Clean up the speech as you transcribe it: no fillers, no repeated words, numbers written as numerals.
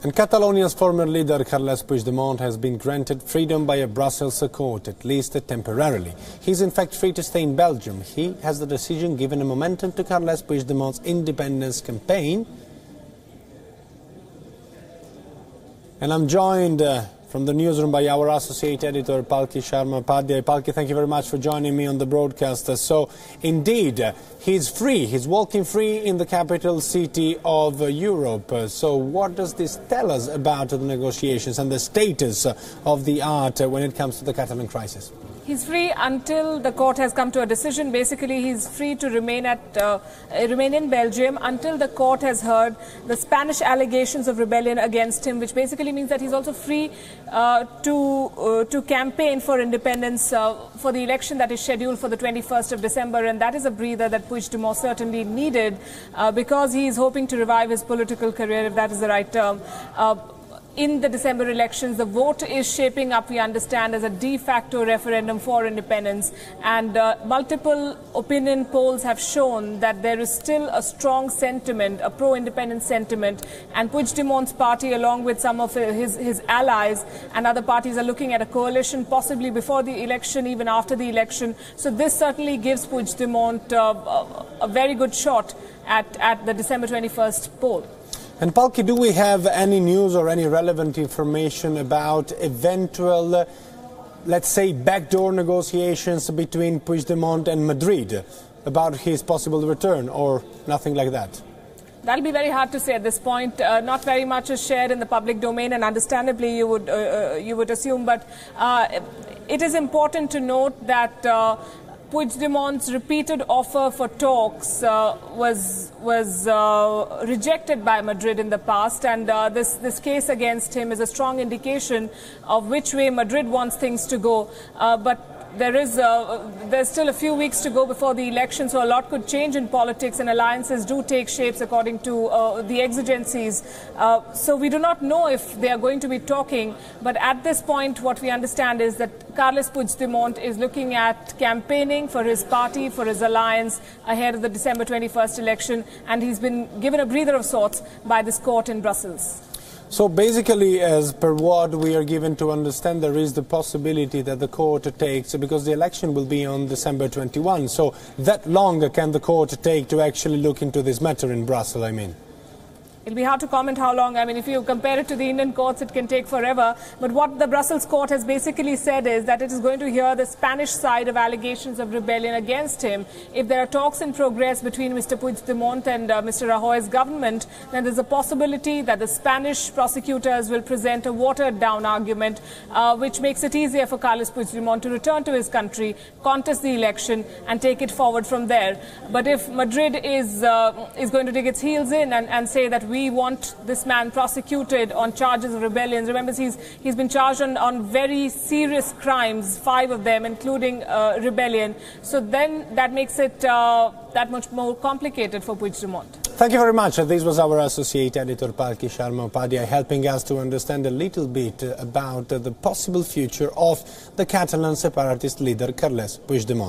And Catalonia's former leader, Carles Puigdemont, has been granted freedom by a Brussels court, at least temporarily. He's in fact free to stay in Belgium. He has the decision given a momentum to Carles Puigdemont's independence campaign. And I'm joined from the newsroom by our associate editor, Palki Sharma Padhyay. Palki, thank you very much for joining me on the broadcast. So, indeed, he's free. He's walking free in the capital city of Europe. So, what does this tell us about the negotiations and the status of the art when it comes to the Catalan crisis? He's free until the court has come to a decision. Basically, he's free to remain in Belgium until the court has heard the Spanish allegations of rebellion against him, which basically means that he's also free to campaign for independence for the election that is scheduled for the 21st of December. And that is a breather that Puigdemont certainly needed because he is hoping to revive his political career, if that is the right term. In the December elections, the vote is shaping up, we understand, as a de facto referendum for independence. And multiple opinion polls have shown that there is still a strong sentiment, a pro-independence sentiment. And Puigdemont's party, along with some of his allies and other parties, are looking at a coalition, possibly before the election, even after the election. So this certainly gives Puigdemont a very good shot at the December 21st poll. And Palki, do we have any news or any relevant information about eventual, let's say, backdoor negotiations between Puigdemont and Madrid about his possible return, or nothing like that? That'll be very hard to say at this point. Not very much is shared in the public domain, and understandably you would assume. But it is important to note that Puigdemont's repeated offer for talks was rejected by Madrid in the past, and this case against him is a strong indication of which way Madrid wants things to go. But there's still a few weeks to go before the election, so a lot could change in politics, and alliances do take shapes according to the exigencies. So we do not know if they are going to be talking, but at this point what we understand is that Carles Puigdemont is looking at campaigning for his party, for his alliance ahead of the December 21st election, and he's been given a breather of sorts by this court in Brussels. So basically, as per what we are given to understand, there is the possibility that the court takes, because the election will be on December 21, so that long can the court take to actually look into this matter in Brussels, I mean? It'll be hard to comment how long. I mean, if you compare it to the Indian courts, it can take forever. But what the Brussels court has basically said is that it is going to hear the Spanish side of allegations of rebellion against him. If there are talks in progress between Mr. Puigdemont and Mr. Rajoy's government, then there's a possibility that the Spanish prosecutors will present a watered-down argument, which makes it easier for Carles Puigdemont to return to his country, contest the election, and take it forward from there. But if Madrid is going to dig its heels in and say that we want this man prosecuted on charges of rebellion. Remember, he's been charged on very serious crimes, 5 of them, including rebellion. So then that makes it that much more complicated for Puigdemont. Thank you very much. This was our associate editor, Palki Sharma Padhyay, helping us to understand a little bit about the possible future of the Catalan separatist leader, Carles Puigdemont.